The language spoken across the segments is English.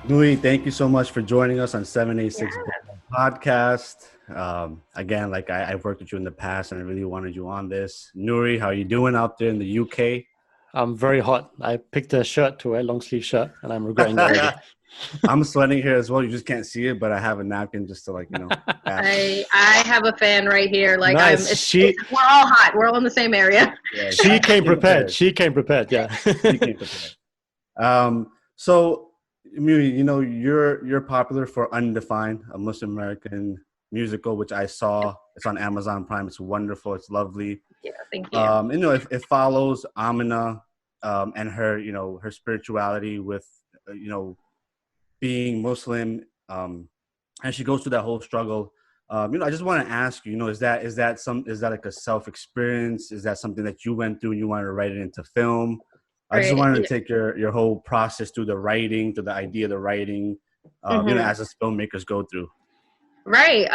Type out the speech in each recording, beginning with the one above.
Nouri, thank you so much for joining us on Yeah. 786 Podcast. Again, like I've worked with you in the past and I really wanted you on this. Nouri, how are you doing out there in the UK? I'm very hot. I picked a shirt to wear, long sleeve shirt, and I'm regretting it already. I'm sweating here as well. You just can't see it, but I have a napkin just to tap. I have a fan right here. Like Nice. we're all hot. We're all in the same area. Yeah, She came prepared. She came prepared. Yeah. She came prepared. So Muhyi, you're popular for Undefined, a Muslim American musical, which I saw. It's on Amazon Prime. It's wonderful. It's lovely. Yeah, thank you. It follows Amina, and her, her spirituality with, being Muslim, and she goes through that whole struggle. I just want to ask you, is that like a self experience? Is that something that you went through and you wanted to write it into film? I just Right. wanted to take your whole process through the writing, through the idea of the writing, as us filmmakers go through. Right.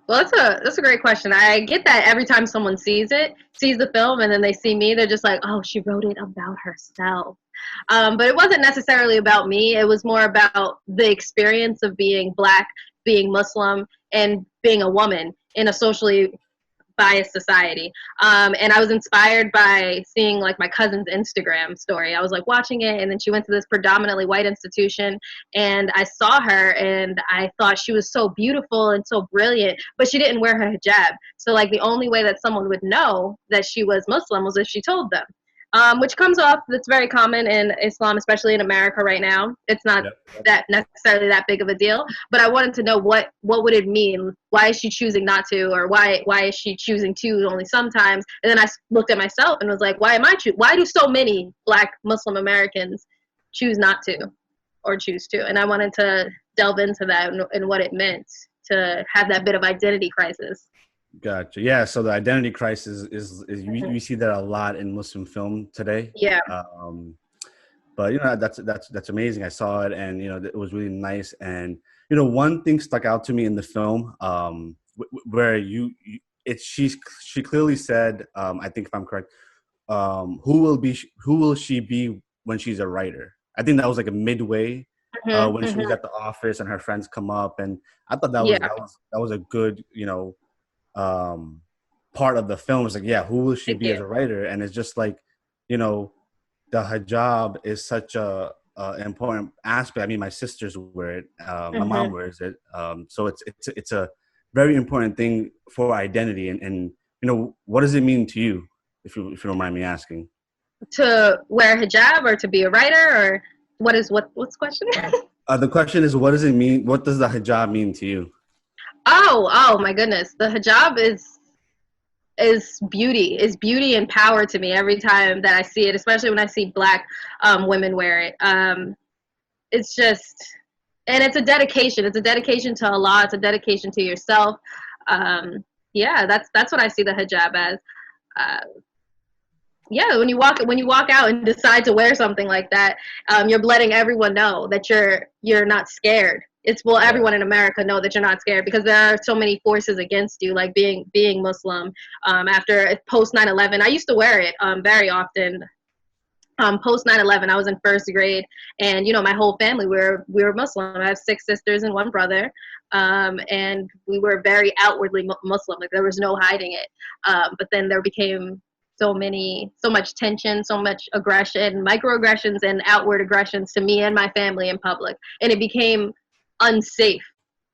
Well, that's a great question. I get that every time someone sees the film, and then they see me, they're just like, "Oh, she wrote it about herself." But it wasn't necessarily about me. It was more about the experience of being Black, being Muslim, and being a woman in a socially biased society. And I was inspired by seeing like my cousin's Instagram story. I was like watching it, and then she went to this predominantly white institution, and I saw her and I thought she was so beautiful and so brilliant, but she didn't wear her hijab. So like the only way that someone would know that she was Muslim was if she told them. Which comes off, that's very common in Islam, especially in America right now. It's not that necessarily that big of a deal, but I wanted to know what would it mean? Why is she choosing not to, or why is she choosing to only sometimes? And then I looked at myself and was like, why do so many Black Muslim Americans choose not to, or choose to? And I wanted to delve into that and what it meant to have that bit of identity crisis. Gotcha. Yeah. So the identity crisis is you see that a lot in Muslim film today. Yeah. But that's amazing. I saw it, and it was really nice. And one thing stuck out to me in the film, where she clearly said, I think if I'm correct, who will she be when she's a writer? I think that was like a midway, when she was at the office and her friends come up, and I thought that was a good part of the film. Is like, yeah, who will she be as a writer? And it's just like, the hijab is such a important aspect. I mean, my sisters wear it, my mom wears it, so it's a very important thing for identity. And what does it mean to you, if you don't mind me asking? To wear hijab, or to be a writer, or what's the question? The question is, what does it mean? What does the hijab mean to you? Oh my goodness. The hijab is beauty and power to me every time that I see it, especially when I see Black women wear it. It's just, and it's a dedication. It's a dedication to Allah. It's a dedication to yourself. Yeah, that's what I see the hijab as. Yeah, when you walk out and decide to wear something like that, you're letting everyone know that you're not scared. Everyone in America know that you're not scared, because there are so many forces against you, like being Muslim. After post 9/11, I used to wear it very often. Post 9/11, I was in first grade, and my whole family we were Muslim. I have 6 sisters and 1 brother, and we were very outwardly Muslim. Like there was no hiding it. But then there became so much tension, so much aggression, microaggressions and outward aggressions to me and my family in public, and it became unsafe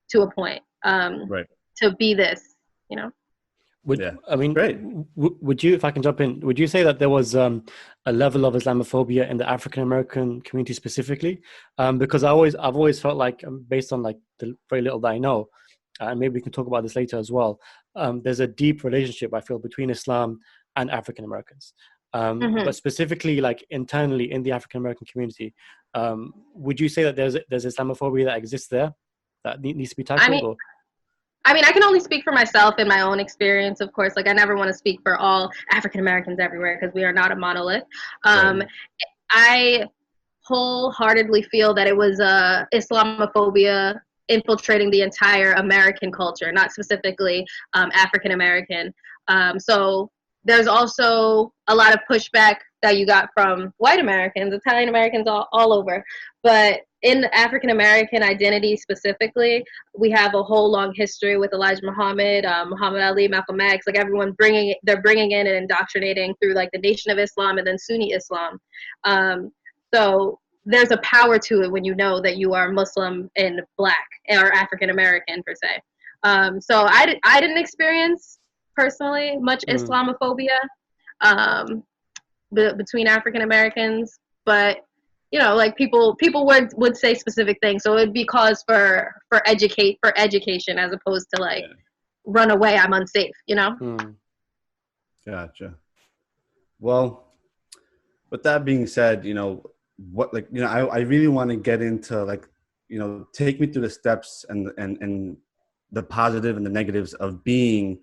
to a point, to be this, I mean, great. Would you, if I can jump in, would you say that there was a level of Islamophobia in the African American community specifically? Because I've always felt like, based on like the very little that I know, and maybe we can talk about this later as well, there's a deep relationship, I feel, between Islam and African Americans. But specifically, like internally in the African American community, would you say that there's Islamophobia that exists there that needs to be tackled? I mean, I can only speak for myself and my own experience, of course. Like, I never want to speak for all African Americans everywhere, because we are not a monolith. I wholeheartedly feel that it was Islamophobia infiltrating the entire American culture, not specifically African American. So there's also a lot of pushback that you got from white Americans, Italian Americans, all over. But in African American identity specifically, we have a whole long history with Elijah Muhammad, Muhammad Ali, Malcolm X, like everyone they're bringing in and indoctrinating through like the Nation of Islam and then Sunni Islam. So there's a power to it when you know that you are Muslim and Black or African American per se. So I didn't experience personally much Islamophobia between African Americans, but you know, like people would say specific things, so it'd be cause for education as opposed to like run away, I'm unsafe, you know. Gotcha. Well, with that being said, you know, what, like, you know, I really want to get into, like, you know, take me through the steps and the positive and the negatives of being,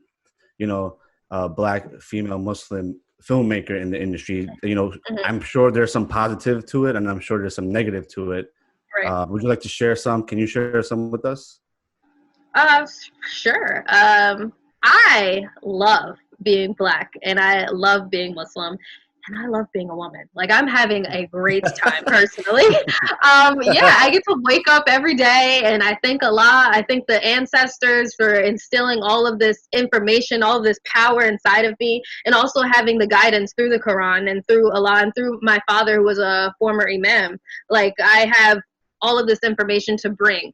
you know, a Black female Muslim filmmaker in the industry. You know, I'm sure there's some positive to it and I'm sure there's some negative to it. Right. Would you like to share some? Can you share some with us? Sure. I love being Black and I love being Muslim and I love being a woman. Like, I'm having a great time personally. Yeah, I get to wake up every day and I think a lot. I thank the ancestors for instilling all of this information, all of this power inside of me, and also having the guidance through the Quran and through Allah and through my father, who was a former imam. Like, I have all of this information to bring.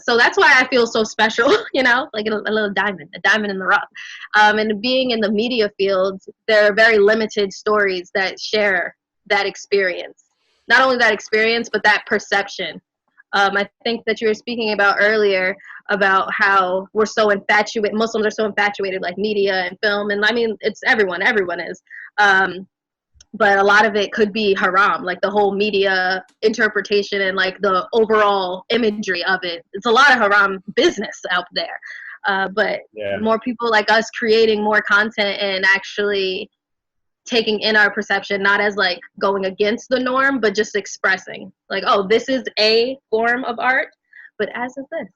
So that's why I feel so special, you know, like a little diamond, a diamond in the rough. And being in the media field, there are very limited stories that share that experience. Not only that experience, but that perception. I think that you were speaking about earlier about how we're so infatuated, Muslims are so infatuated, like media and film. And I mean, it's everyone is. But a lot of it could be haram, like the whole media interpretation and like the overall imagery of it. It's a lot of haram business out there. But more people like us creating more content and actually taking in our perception, not as like going against the norm, but just expressing like, oh, this is a form of art, but as is this,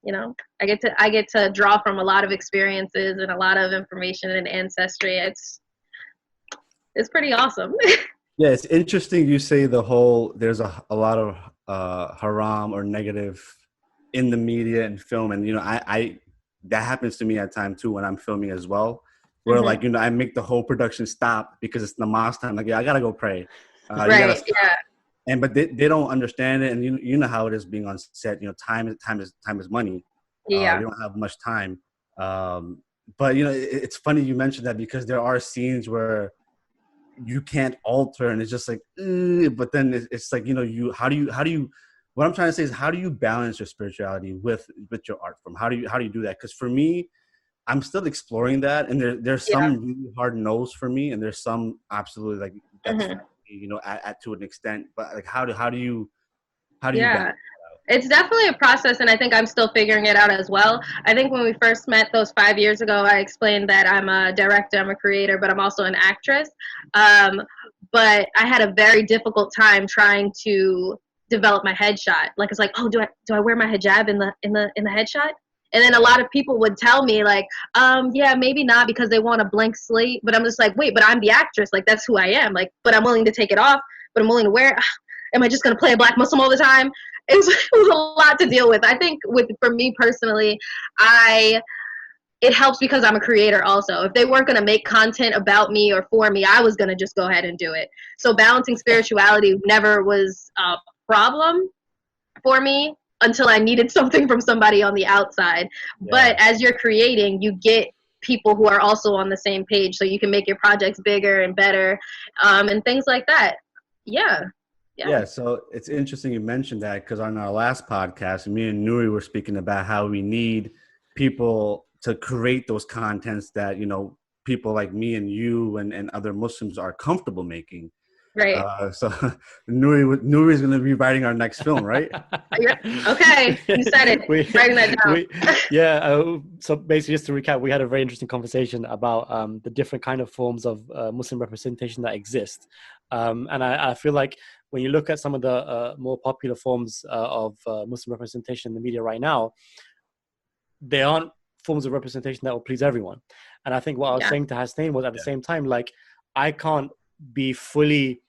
you know, I get to draw from a lot of experiences and a lot of information and ancestry. It's pretty awesome. Yeah, it's interesting you say there's a lot of haram or negative in the media and film. And, you know, I that happens to me at times too when I'm filming as well, where like, you know, I make the whole production stop because it's namaz time. Like, yeah, I gotta go pray. Right. Yeah. But they don't understand it. And you know how it is being on set, you know, time is money. Yeah. You don't have much time. But, you know, it's funny you mentioned that because there are scenes where you can't alter and it's just like, but then it's like, you know, how do you, what I'm trying to say is, how do you balance your spirituality with your art form? How do you do that? Because for me, I'm still exploring that, and there's some really hard no's for me, and there's some absolutely like that's you know, at to an extent, but like how do you balance that? It's definitely a process, and I think I'm still figuring it out as well. I think when we first met those 5 years ago, I explained that I'm a director, I'm a creator, but I'm also an actress. But I had a very difficult time trying to develop my headshot. Like, it's like, oh, do I wear my hijab in the headshot? And then a lot of people would tell me like, yeah, maybe not, because they want a blank slate. But I'm just like, wait, but I'm the actress. Like, that's who I am. Like, but I'm willing to take it off. But I'm willing to wear it. Am I just going to play a Black Muslim all the time? It was a lot to deal with. I think for me personally, it helps because I'm a creator also. If they weren't going to make content about me or for me, I was going to just go ahead and do it. So balancing spirituality never was a problem for me until I needed something from somebody on the outside. Yeah. But as you're creating, you get people who are also on the same page, so you can make your projects bigger and better, and things like that. Yeah, so it's interesting you mentioned that, because on our last podcast, me and Nouri were speaking about how we need people to create those contents that, you know, people like me and you and other Muslims are comfortable making. Right. So Nouri is going to be writing our next film, right? Okay, you said it. Writing that down. So basically, just to recap, we had a very interesting conversation about the different kind of forms of Muslim representation that exist. And I feel like when you look at some of the more popular forms of Muslim representation in the media right now, they aren't forms of representation that will please everyone. And I think what I was saying to Hasnain was, at the same time, like, I can't be fully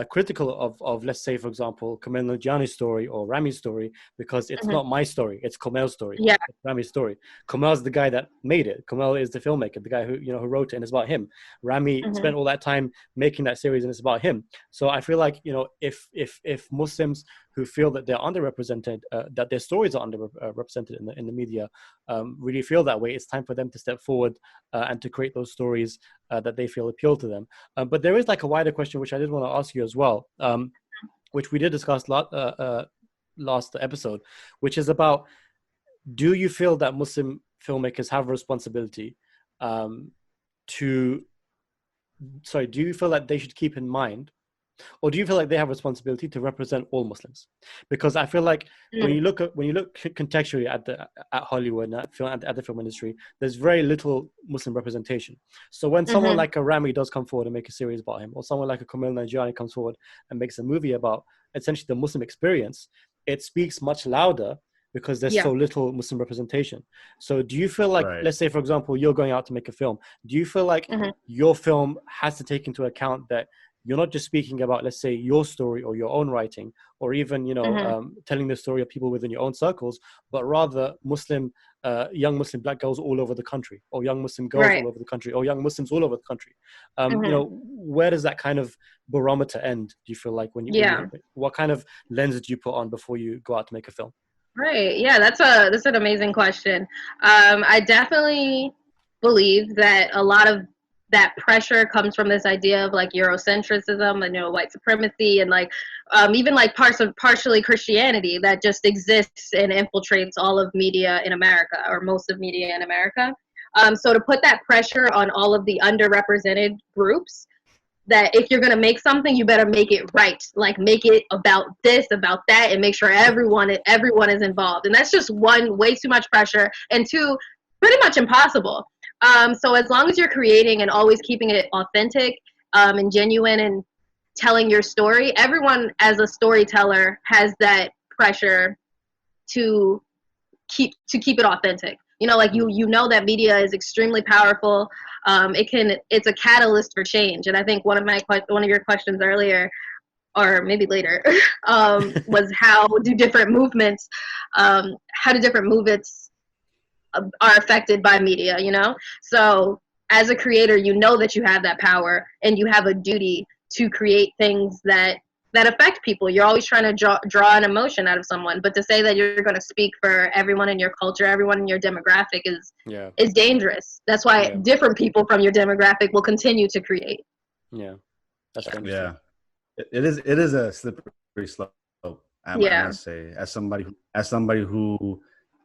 critical of, let's say, for example, Kumail Nanjiani's story or Rami's story, because it's not my story, it's Kumail's story, Yeah. it's Rami's story. Kumail's the guy that made it. Kumail is the filmmaker, the guy who, you know, who wrote it, and it's about him. Rami spent all that time making that series, and it's about him. So I feel like, you know, if Muslims who feel that they're underrepresented, that their stories are underrepresented in the media, really feel that way, it's time for them to step forward and to create those stories that they feel appeal to them. But there is like a wider question, which I did want to ask you as well, which we did discuss last episode, which is about, do you feel that Muslim filmmakers have a responsibility do you feel that they should keep in mind, or do you feel like they have a responsibility to represent all Muslims? Because I feel like when you look contextually at Hollywood and at the film industry, there's very little Muslim representation. So when someone like a Rami does come forward and make a series about him, or someone like a Kumail Nanjiani comes forward and makes a movie about essentially the Muslim experience, it speaks much louder because there's so little Muslim representation. So do you feel like, let's say, for example, you're going out to make a film, do you feel like your film has to take into account that you're not just speaking about, let's say, your story or your own writing, or even, you know, telling the story of people within your own circles, but rather Muslim, young Muslim black girls all over the country, or young Muslim girls all over the country, or young Muslims all over the country? You know, where does that kind of barometer end, do you feel like, when what kind of lens do you put on before you go out to make a film? Right. Yeah, that's an amazing question. I definitely believe that a lot of that pressure comes from this idea of like Eurocentrism and, you know, white supremacy, and like even like partially Christianity that just exists and infiltrates all of media in America, or most of media in America. So to put that pressure on all of the underrepresented groups, that if you're going to make something, you better make it right. Like, make it about this, about that, and make sure everyone is involved. And that's just one, way too much pressure, and two, pretty much impossible. So as long as you're creating and always keeping it authentic and genuine and telling your story, everyone as a storyteller has that pressure to keep it authentic. You know, like you know that media is extremely powerful. It's a catalyst for change. And I think one of your questions earlier, or maybe later, was how do different movements are affected by media, you know? So as a creator, you know that you have that power, and you have a duty to create things that affect people. You're always trying to draw an emotion out of someone, but to say that you're going to speak for everyone in your culture, everyone in your demographic is dangerous. That's why different people from your demographic will continue to create. Yeah, that's right. Yeah, it is a slippery slope. I must say, as somebody who,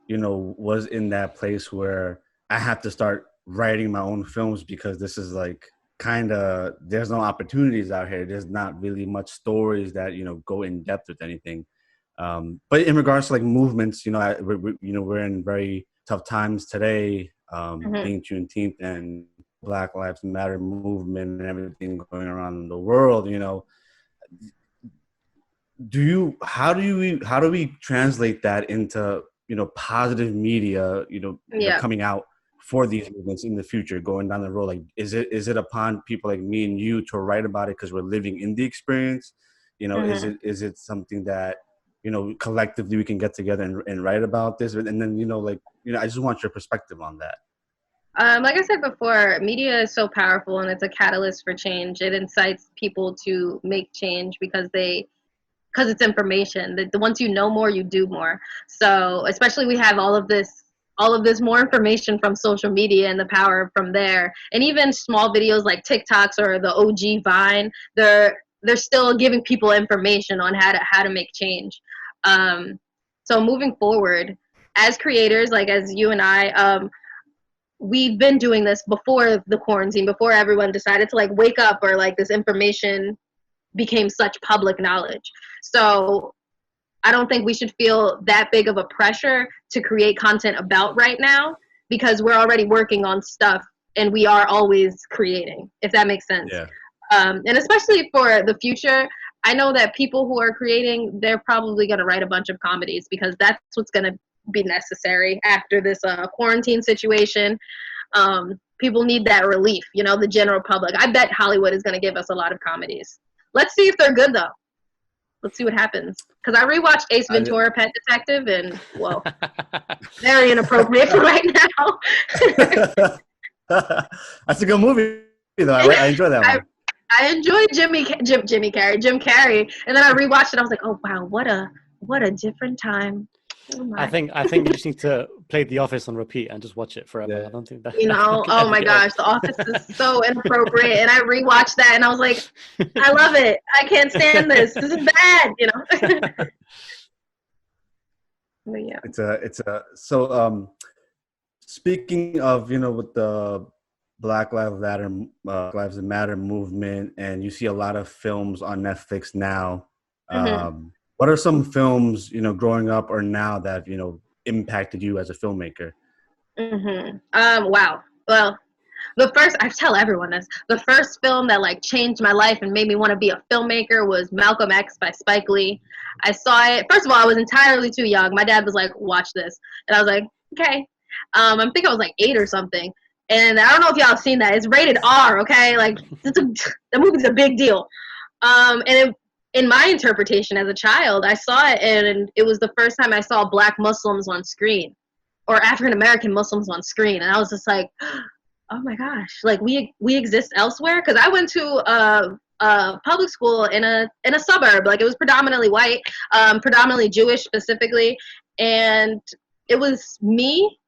you know, was in that place where I have to start writing my own films, because this is like kind of, there's no opportunities out here. There's not really much stories that, you know, go in depth with anything. But in regards to like movements, you know, we're in very tough times today, being Juneteenth and Black Lives Matter movement and everything going around in the world. You know, how do we translate that into, you know, positive media, you know, coming out for these movements in the future, going down the road? Like, is it upon people like me and you to write about it because we're living in the experience? You know, is it something that, you know, collectively we can get together and write about this? And then, you know, I just want your perspective on that. Like I said before, media is so powerful, and it's a catalyst for change. It incites people to make change because it's information. The once you know more, you do more. So especially we have all of this more information from social media and the power from there. And even small videos like TikToks or the OG Vine, they're still giving people information on how to make change. So moving forward, as creators, like as you and I, we've been doing this before the quarantine, before everyone decided to like wake up, or like this information became such public knowledge. So I don't think we should feel that big of a pressure to create content about right now, because we're already working on stuff and we are always creating, if that makes sense. Yeah. And especially for the future, I know that people who are creating, they're probably going to write a bunch of comedies, because that's what's going to be necessary after this quarantine situation. People need that relief, you know, the general public. I bet Hollywood is going to give us a lot of comedies. Let's see if they're good though. Let's see what happens. Because I rewatched Ace Ventura: Pet Detective, and whoa, very inappropriate for right now. That's a good movie, though. I enjoy that one. I enjoyed Jim Carrey, and then I rewatched it. I was like, oh wow, what a different time. Oh I think you just need to play The Office on repeat and just watch it forever. Yeah. I don't think that. Oh my gosh, The Office is so inappropriate, and I rewatched that, and I was like, I love it. I can't stand this. This is bad, But yeah. It's a so speaking of with the Black Lives Matter movement, and you see a lot of films on Netflix now. What are some films growing up or now that impacted you as a filmmaker? Wow. Well, I tell everyone this. The first film that changed my life and made me want to be a filmmaker was Malcolm X by Spike Lee. I saw it. First of all, I was entirely too young. My dad was like, "Watch this," and I was like, "Okay." I think I was 8 or something. And I don't know if y'all have seen that. It's rated R. Okay, the movie's a big deal. In my interpretation as a child, I saw it, and it was the first time I saw Black Muslims on screen, or African American Muslims on screen, and I was just like, oh my gosh, we exist elsewhere. Because I went to a public school in a suburb, it was predominantly white, predominantly Jewish specifically, and it was me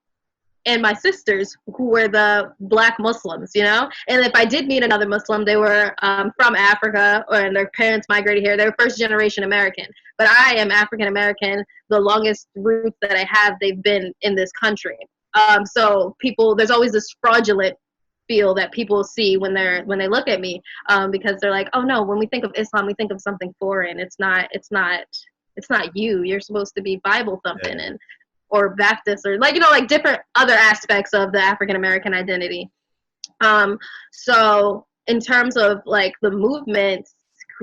and my sisters who were the Black Muslims, and if I did meet another Muslim, they were from Africa, and their parents migrated here. They were first generation American, but I am African American. The longest roots that I have, they've been in this country. So there's always this fraudulent feel that people see when they look at me, because they're like, oh no, when we think of Islam, we think of something foreign. It's not you. You're supposed to be Bible thumping or Baptist, or different other aspects of the African American identity. So in terms of the movements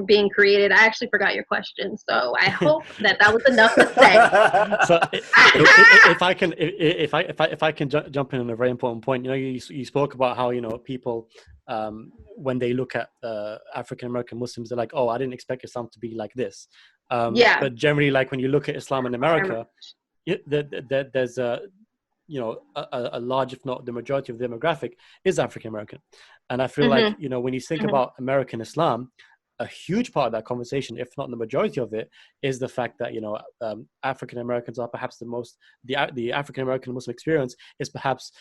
being created, I actually forgot your question, so I hope that was enough to say. So if I can jump in on a very important point, you spoke about how people when they look at African American Muslims, they're like, oh, I didn't expect Islam to be like this. But generally, when you look at Islam in America, there's a large, if not the majority of the demographic is African American. And I feel like, when you think about American Islam, a huge part of that conversation, if not the majority of it, is the fact that, African Americans are perhaps the African American Muslim experience is perhaps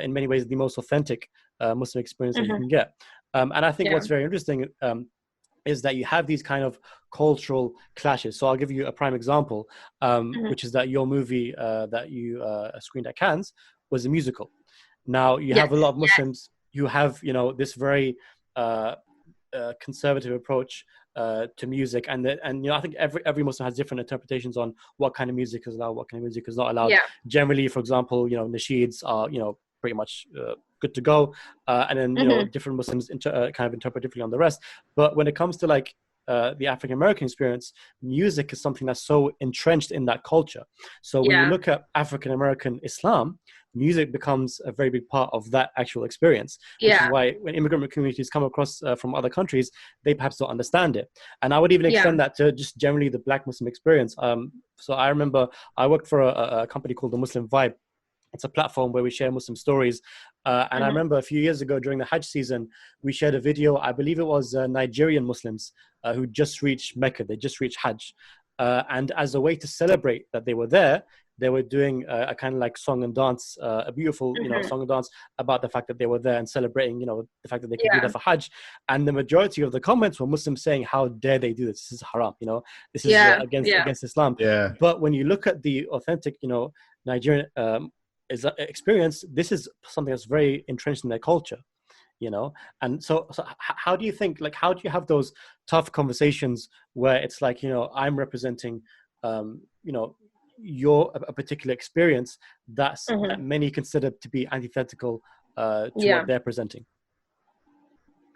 in many ways the most authentic Muslim experience that you can get. And I think what's very interesting is that you have these kind of cultural clashes. So I'll give you a prime example, which is that your movie that you screened at Cannes was a musical. Now you have a lot of Muslims who have, this very conservative approach to music, and I think every Muslim has different interpretations on what kind of music is allowed, what kind of music is not allowed. Generally, for example, nasheeds are pretty much good to go, and then different Muslims kind of interpret differently on the rest. But when it comes to the African American experience, music is something that's so entrenched in that culture. So when you look at African American Islam, music becomes a very big part of that actual experience, which is why when immigrant communities come across from other countries, they perhaps don't understand it. And I would even extend that to just generally the Black Muslim experience. So I remember I worked for a company called the Muslim Vibe. It's a platform where we share Muslim stories. And I remember a few years ago during the Hajj season, we shared a video. I believe it was Nigerian Muslims who just reached Mecca. They just reached Hajj. And as a way to celebrate that they were there, they were doing a kind of song and dance, a beautiful, song and dance about the fact that they were there and celebrating, the fact that they could be there for Hajj. And the majority of the comments were Muslims saying, how dare they do this? This is haram, this is against Islam. But when you look at the authentic, Nigerian experience, this is something that's very entrenched in their culture, and so how do you think, how do you have those tough conversations where it's I'm representing a particular experience that many consider to be antithetical to what they're presenting?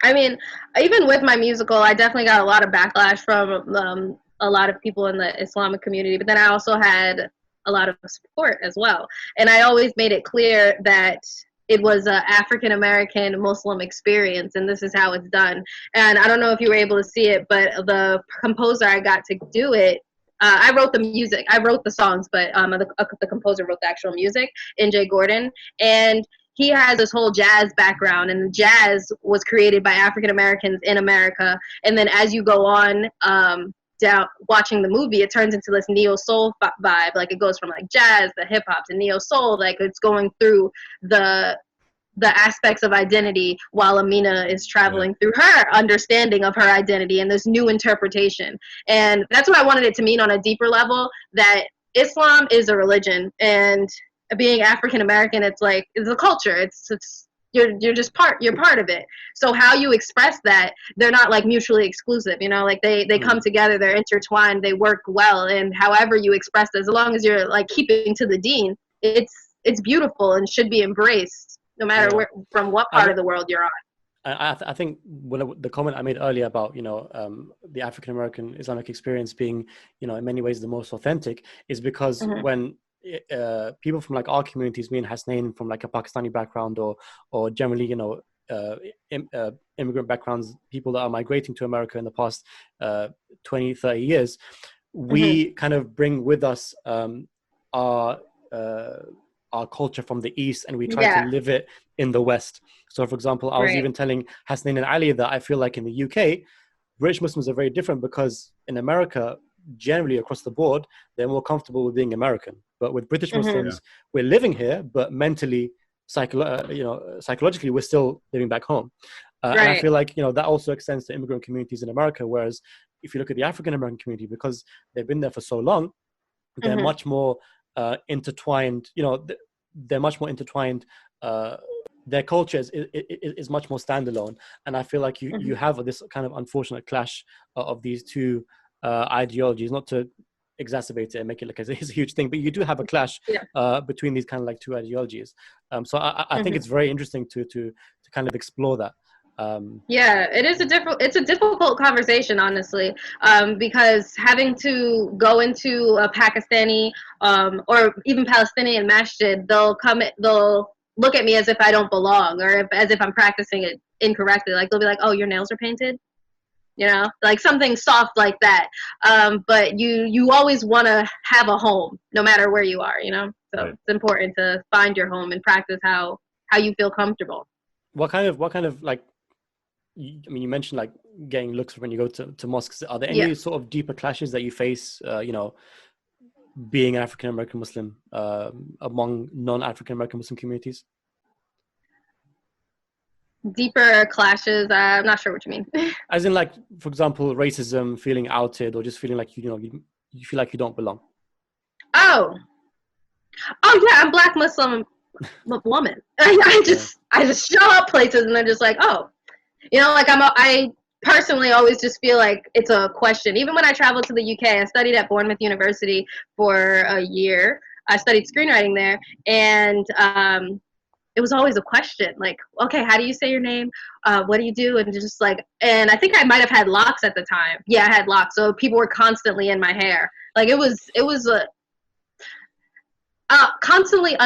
I mean, even with my musical, I definitely got a lot of backlash from a lot of people in the Islamic community, but then I also had a lot of support as well. And I always made it clear that it was a African American Muslim experience, and this is how it's done. And I don't know if you were able to see it, but the composer I got to do it, I wrote the music. I wrote the songs, but the composer wrote the actual music, N.J. Gordon. And he has this whole jazz background, and jazz was created by African Americans in America. And then as you go on down watching the movie, it turns into this neo soul vibe. Like it goes from like jazz to hip hop to neo soul. Like it's going through the aspects of identity while Amina is traveling through her understanding of her identity and this new interpretation. And that's what I wanted it to mean on a deeper level, that Islam is a religion, and being African American, it's like, it's a culture. It's you're just you're part of it. So how you express that, they're not like mutually exclusive, you know, like they come together, they're intertwined, they work well. And however you express it, as long as you're like keeping to the deen, it's beautiful and should be embraced, no matter where, from what part of the world you're on. I think the comment I made earlier about, you know, the African American Islamic experience being, you know, in many ways the most authentic, is because when people from like our communities, me and Hasnain from like a Pakistani background, or generally, you know, immigrant backgrounds, people that are migrating to America in the past 20, 30 years, we kind of bring with us our culture from the East, and we try to live it in the West. So for example, I was even telling Hasnain and Ali that I feel like in the UK, British Muslims are very different, because in America, generally across the board, they're more comfortable with being American. But with British Muslims, we're living here, but mentally, psychologically, we're still living back home. And I feel like, you know, that also extends to immigrant communities in America. Whereas if you look at the African American community, because they've been there for so long, they're much more intertwined. You know, they're much more intertwined. Their culture is much more standalone. And I feel like you have this kind of unfortunate clash of these two ideologies, not to exacerbate it and make it look as it's a huge thing, but you do have a clash between these kind of like two ideologies. So I think it's very interesting to kind of explore that. It's a difficult conversation, honestly, because having to go into a Pakistani or even Palestinian masjid, they'll look at me as if I don't belong, or as if I'm practicing it incorrectly. Like they'll be like, "Oh, your nails are painted," you know, like something soft like that. But you always want to have a home, no matter where you are, you know. So it's important to find your home and practice how you feel comfortable. What kind of like, I mean, you mentioned like getting looks when you go to mosques. Are there any sort of deeper clashes that you face, you know, being an African American Muslim among non-African American Muslim communities? Deeper clashes? I'm not sure what you mean. As in, like, for example, racism, feeling outed, or just feeling like you feel like you don't belong. Oh yeah, I'm Black Muslim woman. I just show up places and they're just like, oh, you know, like I personally always just feel like it's a question. Even when I traveled to the UK, I studied at Bournemouth University for a year. I studied screenwriting there, and it was always a question, like, okay, how do you say your name? What do you do? And just like, and I think I might have had locks at the time. Yeah, I had locks, so people were constantly in my hair. Like it was constantly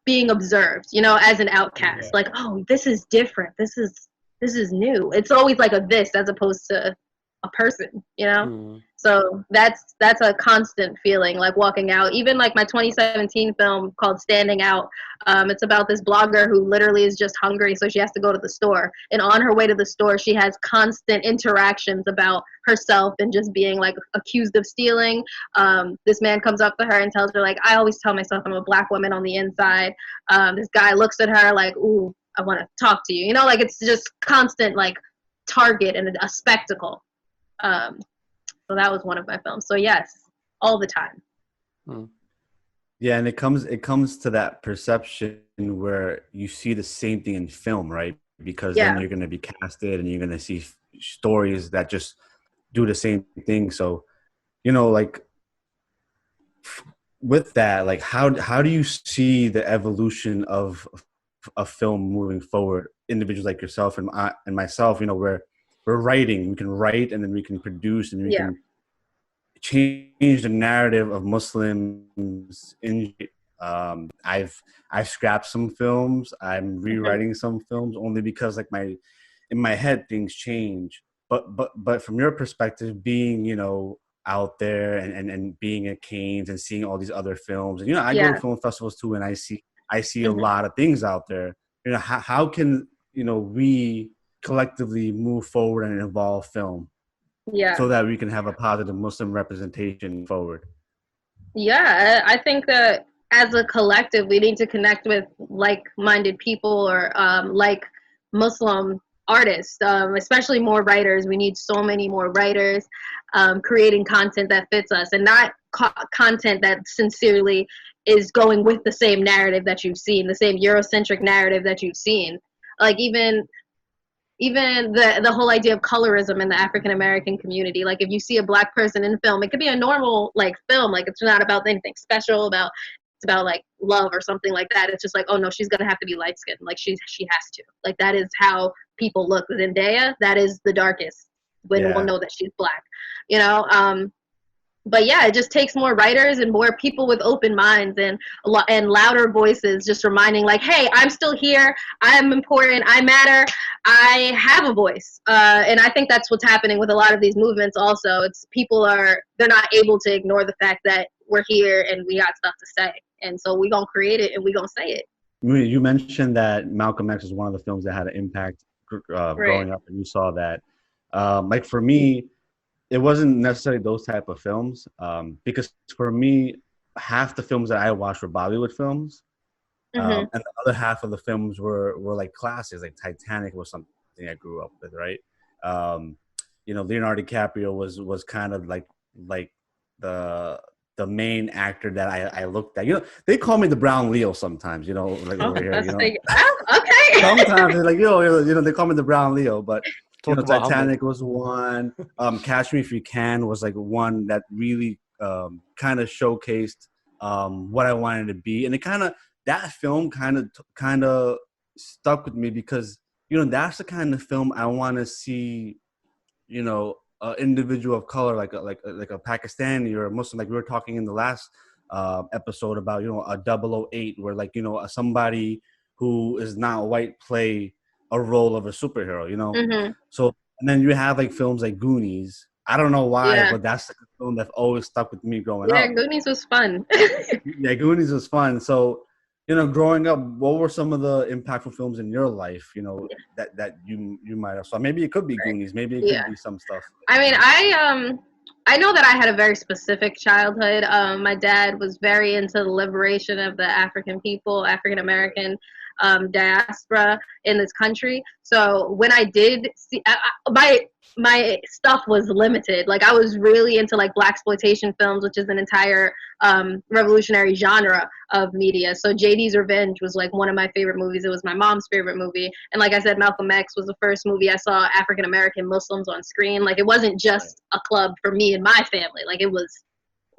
being observed, you know, as an outcast. Like, oh, this is different. This is new. It's always like a this as opposed to a person, you know? So that's a constant feeling, like walking out. Even like my 2017 film called Standing Out, it's about this blogger who literally is just hungry, so she has to go to the store. And on her way to the store, she has constant interactions about herself and just being like accused of stealing. This man comes up to her and tells her like, I always tell myself I'm a Black woman on the inside. This guy looks at her like, ooh, I want to talk to you. You know, like it's just constant like target and a spectacle. So that was one of my films. So yes, all the time. Yeah, and it comes to that perception where you see the same thing in film, right? Because then you're going to be casted and you're going to see stories that just do the same thing. So, you know, like with that, like how do you see the evolution of a film moving forward? Individuals like yourself and myself, you know, we're writing. We can write, and then we can produce, and we can change the narrative of Muslims in I've scrapped some films. I'm rewriting some films only because like in my head things change. But from your perspective, being, you know, out there and being at Cannes and seeing all these other films, and you know, I go to film festivals too, and I see a lot of things out there. You know, how can, you know, we collectively move forward and evolve film so that we can have a positive Muslim representation forward? Yeah, I think that as a collective, we need to connect with like-minded people or like Muslim artists, especially more writers. We need so many more writers creating content that fits us, and not content that sincerely is going with the same narrative that you've seen, the same Eurocentric narrative that you've seen. Like even the whole idea of colorism in the African American community. Like if you see a black person in film, it could be a normal like film. Like it's not about anything special. It's about like love or something like that. It's just like, oh no, she's gonna have to be light skinned. Like she has to. Like that is how people look. Zendaya, that is the darkest. When we'll know that she's black. You know. But yeah, it just takes more writers and more people with open minds and louder voices, just reminding like, hey, I'm still here. I'm important. I matter. I have a voice. And I think that's what's happening with a lot of these movements also. It's they're not able to ignore the fact that we're here and we got stuff to say. And so we're going to create it and we're going to say it. You mentioned that Malcolm X is one of the films that had an impact growing up, and you saw that. Like for me, it wasn't necessarily those type of films, because for me, half the films that I watched were Bollywood films, and the other half of the films were like classics. Like Titanic was something I grew up with, right? You know, Leonardo DiCaprio was kind of like the main actor that I looked at. You know, they call me the Brown Leo sometimes. You know, like over here. You know, okay. Sometimes they're like, yo, you know, they call me the Brown Leo, but. You know, Titanic was one. Catch Me If You Can was like one that really kind of showcased what I wanted to be, and that film kind of stuck with me because, you know, that's the kind of film I want to see. You know, an individual of color like a Pakistani or a Muslim, like we were talking in the last episode about, you know, a 008, where like, you know, somebody who is not white play a role of a superhero, you know? So, and then you have like films like Goonies. I don't know why, but that's the film that always stuck with me growing up. Yeah, Goonies was fun. Yeah, Goonies was fun. So, you know, growing up, what were some of the impactful films in your life, you know, that you might have saw? Maybe it could be Goonies. Maybe it could be some stuff. I mean, I know that I had a very specific childhood. My dad was very into the liberation of the African people, African American diaspora in this country. So when I did see, my stuff was limited. Like I was really into like blaxploitation films, which is an entire revolutionary genre of media. So JD's Revenge was like one of my favorite movies. It was my mom's favorite movie. And like I said, Malcolm X was the first movie I saw African American Muslims on screen. Like it wasn't just a club for me and my family. Like it was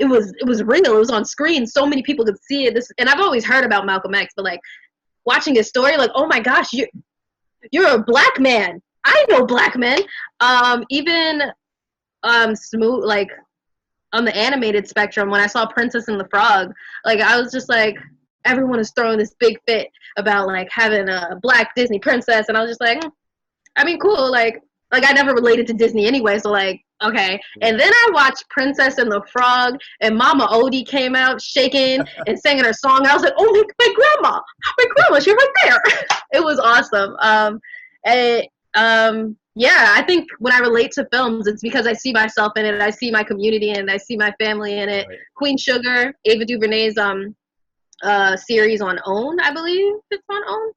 real. It was on screen. So many people could see it. And I've always heard about Malcolm X, but like watching his story, like, oh my gosh, you're a black man. I know black men. Even smooth, like on the animated spectrum, when I saw Princess and the Frog, like I was just like, everyone is throwing this big fit about like having a black Disney princess, and I was just like, I mean, cool. Like I never related to Disney anyway, so like, okay. And then I watched Princess and the Frog, and Mama Odie came out shaking and singing her song. I was like, oh, my grandma, she's right there. It was awesome. Yeah, I think when I relate to films, it's because I see myself in it. I see my community and I see my family in it. Right. Queen Sugar, Ava DuVernay's series on OWN, I believe it's on OWN.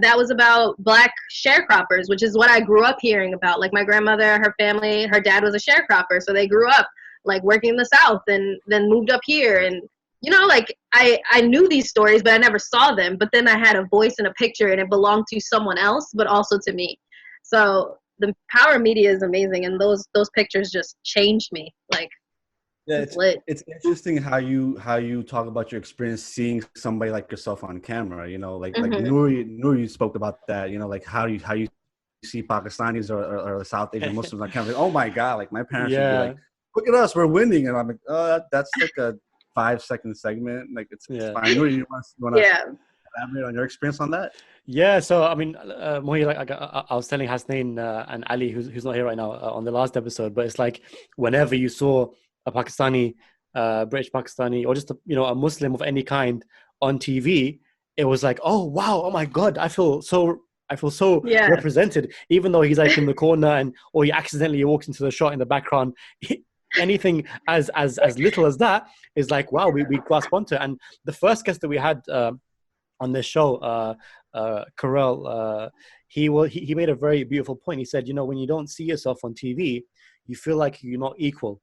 That was about black sharecroppers, which is what I grew up hearing about. Like my grandmother, her family, her dad was a sharecropper, so they grew up like working in the South and then moved up here. And you know, like I knew these stories, but I never saw them. But then I had a voice in a picture, and it belonged to someone else, but also to me. So the power of media is amazing, and those pictures just changed me. Like, yeah, it's interesting how you talk about your experience seeing somebody like yourself on camera. You know, like Nouri spoke about that. You know, like how you see Pakistanis or South Asian Muslims on camera. Like, oh my God, like my parents would be like, look at us, we're winning, and I'm like, oh, that's like a 5-second segment. Like it's Yeah. fine. You want to Yeah. elaborate on your experience on that? Yeah, so I mean, Muhyi, like I was telling Hasnain and Ali, who's not here right now, on the last episode, but it's like whenever you saw a Pakistani, British Pakistani, or just a Muslim of any kind on TV, it was like, oh wow, oh my God, I feel so Yeah. represented, even though he's like in the corner or he accidentally walks into the shot in the background. Anything as little as that is like, wow, we grasp onto it. And the first guest that we had on this show, Carell, he made a very beautiful point. He said, when you don't see yourself on TV, you feel like you're not equal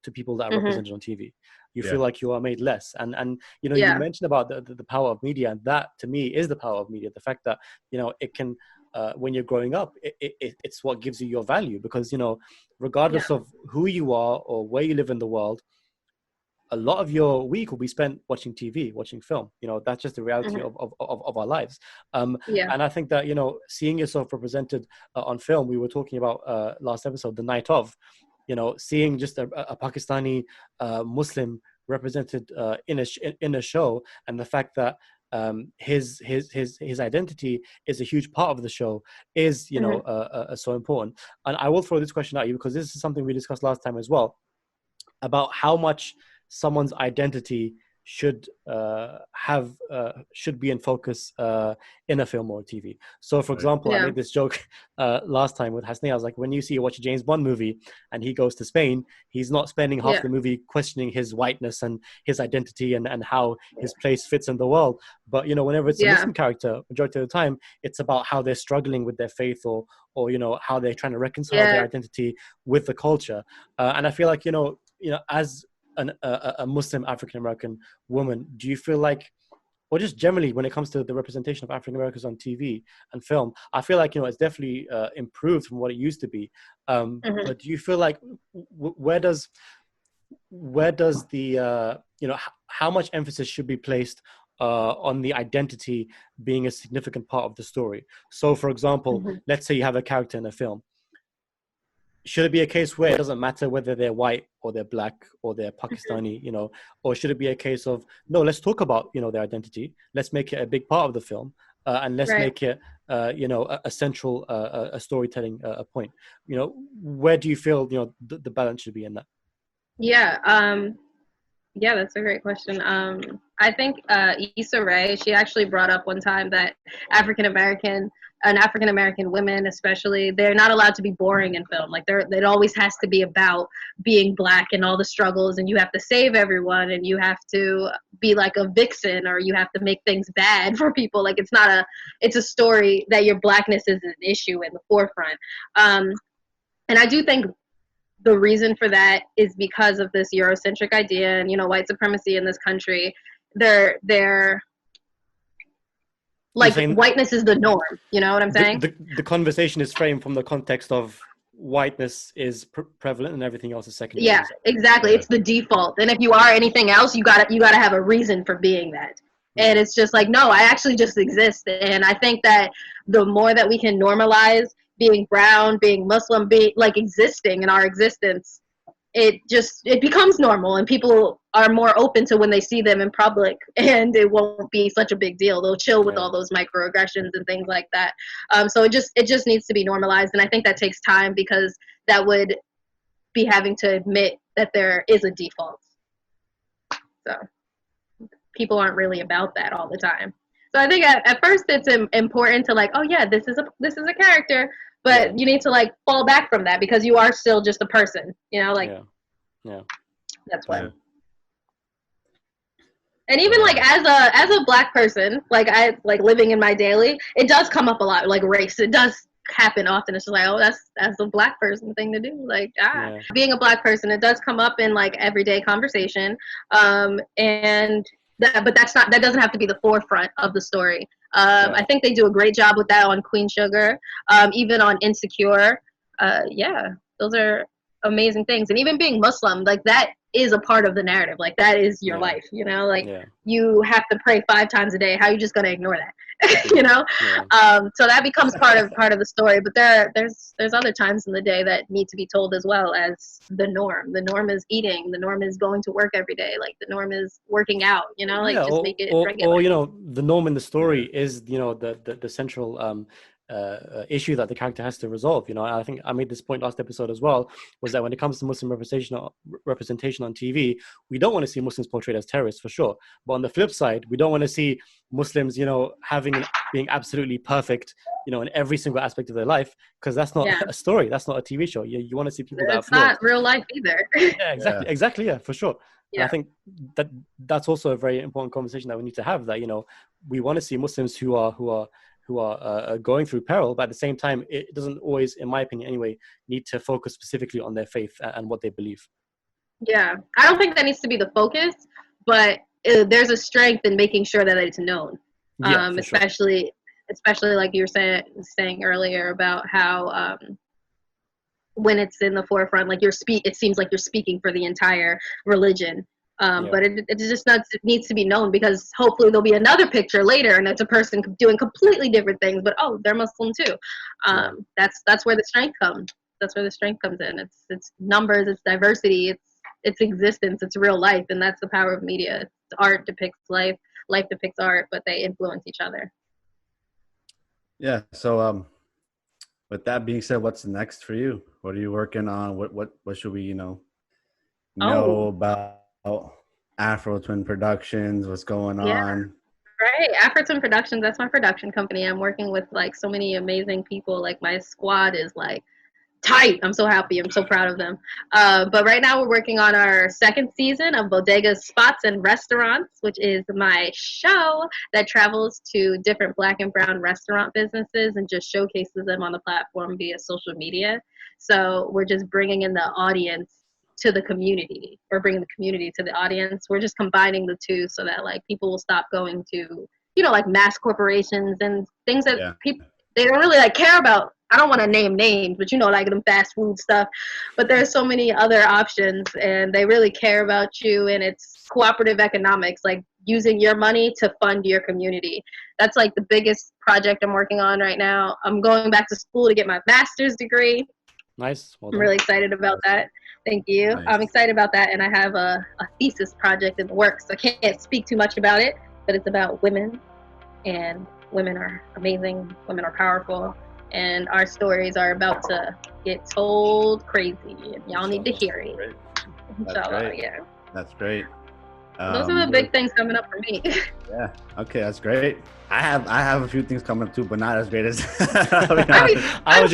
to people that are represented on TV. You feel like you are made less. And you mentioned about the power of media, and that to me is the power of media. The fact that it can, when you're growing up, it's what gives you your value, because regardless of who you are or where you live in the world, a lot of your week will be spent watching TV, watching film. That's just the reality of our lives. And I think that, seeing yourself represented on film, we were talking about last episode, The Night Of, seeing just a Pakistani Muslim represented in a show, and the fact that his identity is a huge part of the show is, so important. And I will throw this question at you, because this is something we discussed last time as well, about how much someone's identity should be in focus in a film or TV. So, for example, I made this joke last time with Hasnain. I was like, when you watch a James Bond movie and he goes to Spain, he's not spending half the movie questioning his whiteness and his identity and how his place fits in the world. But whenever it's a Muslim character, majority of the time, it's about how they're struggling with their faith or how they're trying to reconcile their identity with the culture. And I feel like as a Muslim African American woman, do you feel like, or just generally when it comes to the representation of African Americans on TV and film, I feel like it's definitely improved from what it used to be. But do you feel like where does the how much emphasis should be placed on the identity being a significant part of the story? So, for example, let's say you have a character in a film. Should it be a case where it doesn't matter whether they're white or they're black or they're Pakistani, or should it be a case of, no, let's talk about, their identity. Let's make it a big part of the film, and let's make it, a central a storytelling point. Where do you feel, the balance should be in that? Yeah, that's a great question. I think Issa Rae, she actually brought up one time that African American women, especially, they're not allowed to be boring in film. Like it always has to be about being black and all the struggles, and you have to save everyone, and you have to be like a vixen, or you have to make things bad for people. Like it's a story that your blackness is an issue in the forefront. And I do think the reason for that is because of this Eurocentric idea and, white supremacy in this country. They're like, whiteness is the norm. You know what I'm saying? The conversation is framed from the context of whiteness is prevalent and everything else is secondary. Yeah, exactly. It's the default. And if you are anything else, you gotta have a reason for being that. And it's just like, no, I actually just exist. And I think that the more that we can normalize being brown, being Muslim, being like existing in our existence, it becomes normal, and people are more open to when they see them in public, and it won't be such a big deal. They'll chill with all those microaggressions and things like that. So it just needs to be normalized, and I think that takes time, because that would be having to admit that there is a default. So people aren't really about that all the time. So I think at first it's important to like, oh yeah, this is a character, but you need to like fall back from that, because you are still just a person, that's why. And even like as a black person, like I like living in my daily, it does come up a lot, like race. It does happen often. It's just like, oh, that's a black person thing to do. Like being a black person, it does come up in like everyday conversation. But that doesn't have to be the forefront of the story. I think they do a great job with that on Queen Sugar, even on Insecure. Those are amazing things. And even being Muslim, like that is a part of the narrative. Like that is your life, like you have to pray 5 times a day. How are you just going to ignore that? you know. Yeah. So that becomes part of the story. But there's other times in the day that need to be told as well, as the norm. The norm is eating. The norm is going to work every day. Like the norm is working out. You know, like Yeah, just make it regular. or you know, the norm in the story is, you know, the central issue that the character has to resolve. You know, I think I made this point last episode as well, was that when it comes to Muslim representation on TV, we don't want to see Muslims portrayed as terrorists for sure. But on the flip side, we don't want to see Muslims, you know, being absolutely perfect, you know, in every single aspect of their life, because that's not Yeah. a story. That's not a TV show. You want to see people that are It's flawed. not real life either. Yeah, exactly. Yeah, for sure. And Yeah. I think that's also a very important conversation that we need to have. That, you know, we want to see Muslims who are going through peril, but at the same time, it doesn't always, in my opinion anyway, need to focus specifically on their faith and what they believe. Yeah, I don't think that needs to be the focus, but there's a strength in making sure that it's known. Yeah, for sure. Especially like you were saying earlier about how when it's in the forefront, like it seems like you're speaking for the entire religion. But it just needs to be known, because hopefully there'll be another picture later and it's a person doing completely different things, but oh, they're Muslim too. That's where the strength comes. That's where the strength comes in. It's numbers, it's diversity, it's existence, it's real life, and that's the power of media. Art depicts life, life depicts art, but they influence each other. Yeah. So with that being said, what's next for you? What are you working on? What should we, know about Afro Twin Productions? What's going on? Right. Afro Twin Productions, that's my production company. I'm working with like so many amazing people. Like my squad is like tight. I'm so happy. I'm so proud of them. But right now we're working on our second season of Bodegas, Spots, and Restaurants, which is my show that travels to different Black and brown restaurant businesses and just showcases them on the platform via social media. So we're just bringing in the audience to the community, or bringing the community to the audience. We're just combining the two so that like people will stop going to, like mass corporations and things that people, they don't really like care about. I don't want to name names, but like them fast food stuff. But there's so many other options, and they really care about you. And it's cooperative economics, like using your money to fund your community. That's like the biggest project I'm working on right now. I'm going back to school to get my master's degree. Nice. Well I'm really excited about that. Thank you. Nice. I'm excited about that, and I have a thesis project in the works. I can't speak too much about it, but it's about women, and women are amazing. Women are powerful. And our stories are about to get told crazy, and y'all need to hear it. That's great. Yeah. That's great. Those are the big things coming up for me. Yeah. Okay, that's great. I have a few things coming up too, but not as great as. I was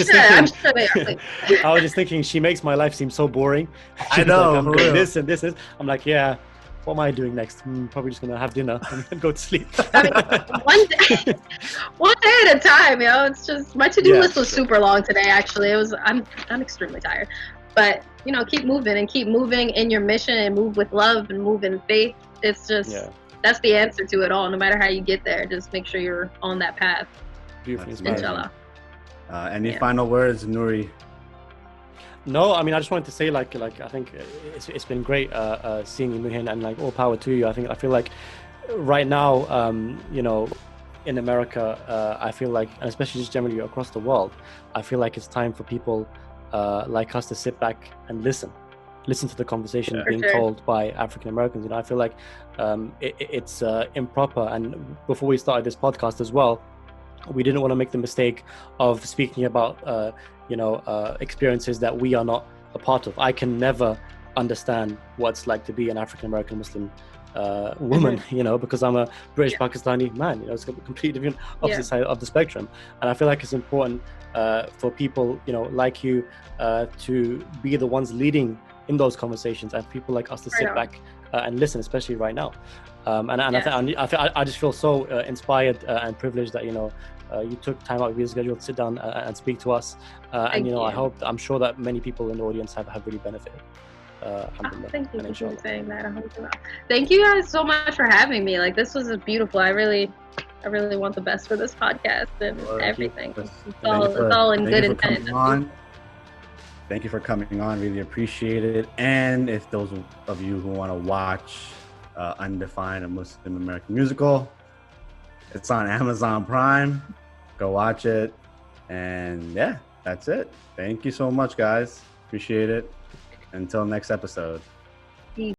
just thinking, she makes my life seem so boring. I know. Like, I'm doing this and this is. I'm like, yeah. What am I doing next? Probably just gonna have dinner and go to sleep. I mean, one day at a time, It's just my to-do list was super long today. Actually, I'm extremely tired, but keep moving in your mission, and move with love and move in faith. It's just that's the answer to it all. No matter how you get there, just make sure you're on that path. Beautiful, inshallah. Any final words, Nouri? No, I mean, I just wanted to say, like I think it's been great seeing you, Muhyi, and like all power to you. I feel like right now, in America, I feel like, and especially just generally across the world, I feel like it's time for people like us to sit back and listen to the conversation being told by African Americans. I feel like it's improper. And before we started this podcast as well, we didn't want to make the mistake of speaking about experiences that we are not a part of. I can never understand what it's like to be an African American Muslim woman, because I'm a British Pakistani man. It's a completely different opposite side of the spectrum. And I feel like it's important for people, like you, to be the ones leading in those conversations, and people like us to sit back and listen, especially right now. I just feel so inspired and privileged that you took time out of your schedule to sit down and speak to us. I'm sure that many people in the audience have really benefited. Thank you for saying that. Thank you guys so much for having me. Like, this was beautiful. I really want the best for this podcast and everything. It's all in good intent. Thank you for coming on. Really appreciate it. And if those of you who want to watch Undefined, a Muslim American musical, It's on Amazon Prime. Go watch it. And yeah, that's it. Thank you so much, guys. Appreciate it. Until next episode.